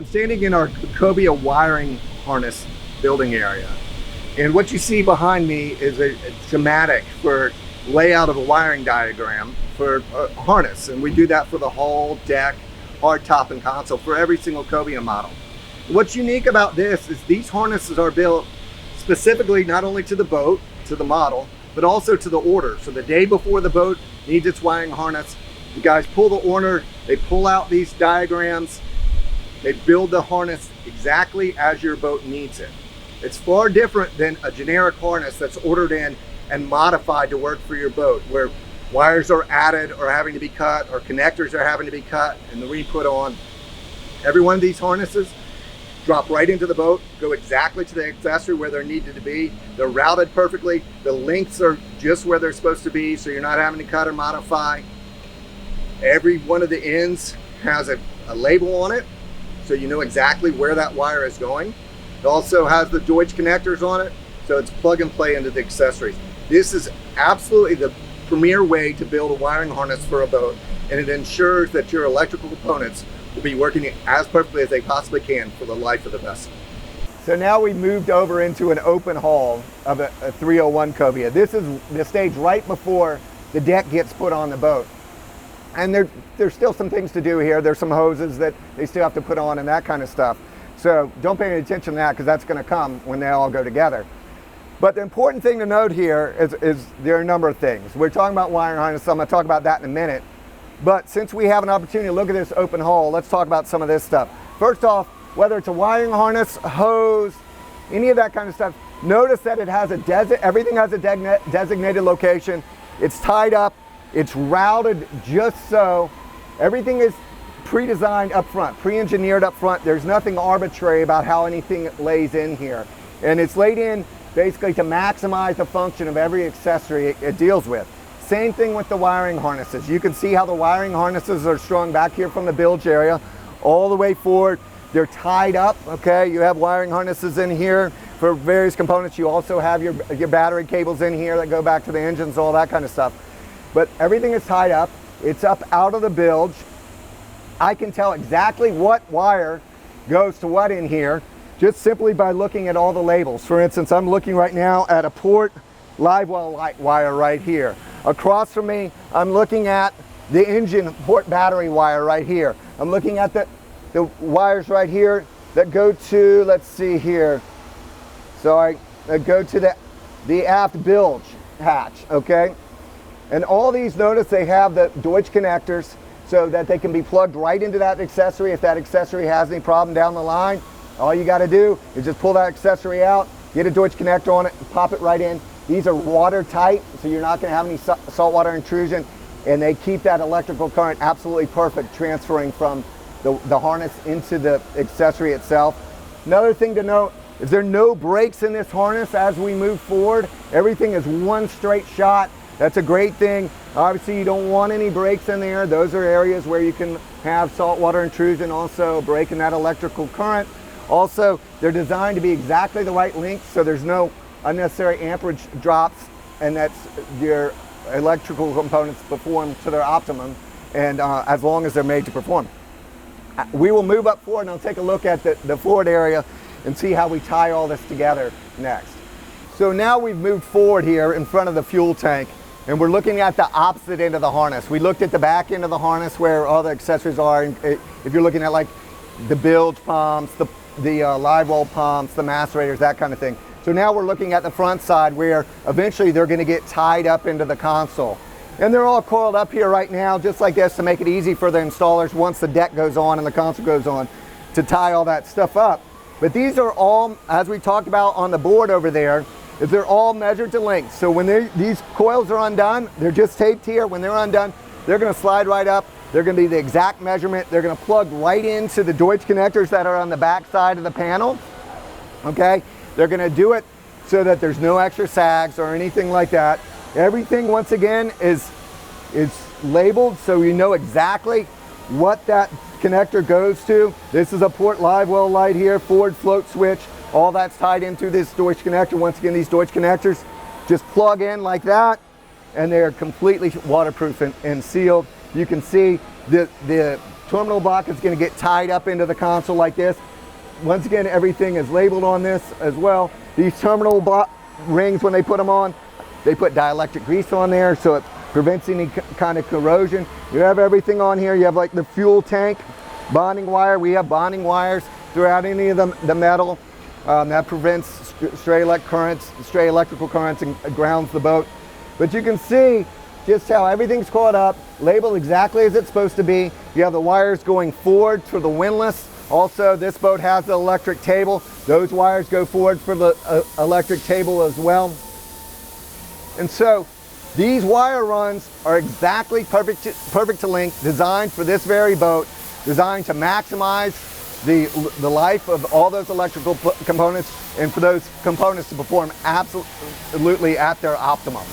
standing in our Cobia wiring harness building area. And what you see behind me is a schematic for layout of a wiring diagram for a harness. And we do that for the hull, deck, hard top, and console for every single Cobia model. What's unique about this is these harnesses are built specifically not only to the boat, to the model, but also to the order. So the day before the boat needs its wiring harness, the guys pull the order, they pull out these diagrams, they build the harness exactly as your boat needs it. It's far different than a generic harness that's ordered in and modified to work for your boat, where wires are added or having to be cut, or connectors are having to be cut and re-put on. Every one of these harnesses drop right into the boat, go exactly to the accessory where they're needed to be. They're routed perfectly. The lengths are just where they're supposed to be, so you're not having to cut or modify. Every one of the ends has a label on it, so you know exactly where that wire is going. It also has the Deutsch connectors on it, so it's plug and play into the accessories. This is absolutely the premier way to build a wiring harness for a boat, and it ensures that your electrical components will be working as perfectly as they possibly can for the life of the vessel. So now we moved over into an open hull of a 301 Cobia. This is the stage right before the deck gets put on the boat. And there's still some things to do here. There's some hoses that they still have to put on and that kind of stuff. So don't pay any attention to that, because that's going to come when they all go together. But the important thing to note here is there are a number of things. We're talking about wiring harness, so I'm going to talk about that in a minute. But since we have an opportunity to look at this open hull, let's talk about some of this stuff. First off, whether it's a wiring harness, a hose, any of that kind of stuff, notice that it has everything has a designated location. It's tied up, it's routed just so. Everything is pre-designed up front, pre-engineered up front. There's nothing arbitrary about how anything lays in here. And it's laid in basically to maximize the function of every accessory it deals with. Same thing with the wiring harnesses. You can see how the wiring harnesses are strung back here from the bilge area all the way forward. They're tied up, okay? You have wiring harnesses in here for various components. You also have your battery cables in here that go back to the engines, all that kind of stuff. But everything is tied up. It's up out of the bilge. I can tell exactly what wire goes to what in here just simply by looking at all the labels. For instance, I'm looking right now at a port live well light wire right here. Across from me, I'm looking at the engine port battery wire right here. I'm looking at the wires right here that go to, let's see here, that go to the aft bilge hatch, okay? And all these, notice they have the Deutsch connectors so that they can be plugged right into that accessory. If that accessory has any problem down the line, all you got to do is just pull that accessory out, get a Deutsch connector on it, and pop it right in. These are watertight, so you're not going to have any saltwater intrusion, and they keep that electrical current absolutely perfect, transferring from the harness into the accessory itself. Another thing to note is there are no brakes in this harness as we move forward. Everything is one straight shot. That's a great thing. Obviously, you don't want any brakes in there. Those are areas where you can have saltwater intrusion, also breaking that electrical current. Also, they're designed to be exactly the right length, so there's no unnecessary amperage drops, and that's your electrical components perform to their optimum, and as long as they're made to perform. We will move up forward and I'll take a look at the forward area and see how we tie all this together next. So now we've moved forward here in front of the fuel tank, and we're looking at the opposite end of the harness. We looked at the back end of the harness where all the accessories are. And if you're looking at like the bilge pumps, the live well pumps, the macerators, that kind of thing. So now we're looking at the front side where eventually they're going to get tied up into the console. And they're all coiled up here right now just like this to make it easy for the installers once the deck goes on and the console goes on to tie all that stuff up. But these are all, as we talked about on the board over there, is they're all measured to length. So when these coils are undone, they're just taped here. When they're undone, they're going to slide right up. They're going to be the exact measurement. They're going to plug right into the Deutsch connectors that are on the back side of the panel. Okay? They're going to do it so that there's no extra sags or anything like that. Everything, once again, is labeled so you know exactly what that connector goes to. This is a port live well light here, forward float switch. All that's tied into this Deutsch connector. Once again, these Deutsch connectors just plug in like that, and they're completely waterproof and sealed. You can see the terminal block is going to get tied up into the console like this. Once again, everything is labeled on this as well. These terminal block rings, when they put them on, they put dielectric grease on there so it prevents any kind of corrosion. You have everything on here. You have like the fuel tank, bonding wire. We have bonding wires throughout any of the metal. That prevents stray electrical currents and grounds the boat. But you can see just how everything's caught up, labeled exactly as it's supposed to be. You have the wires going forward for the windlass. Also, this boat has the electric table. Those wires go forward for the electric table as well. And so these wire runs are exactly perfect to length, designed for this very boat, designed to maximize the life of all those electrical components and for those components to perform absolutely at their optimum.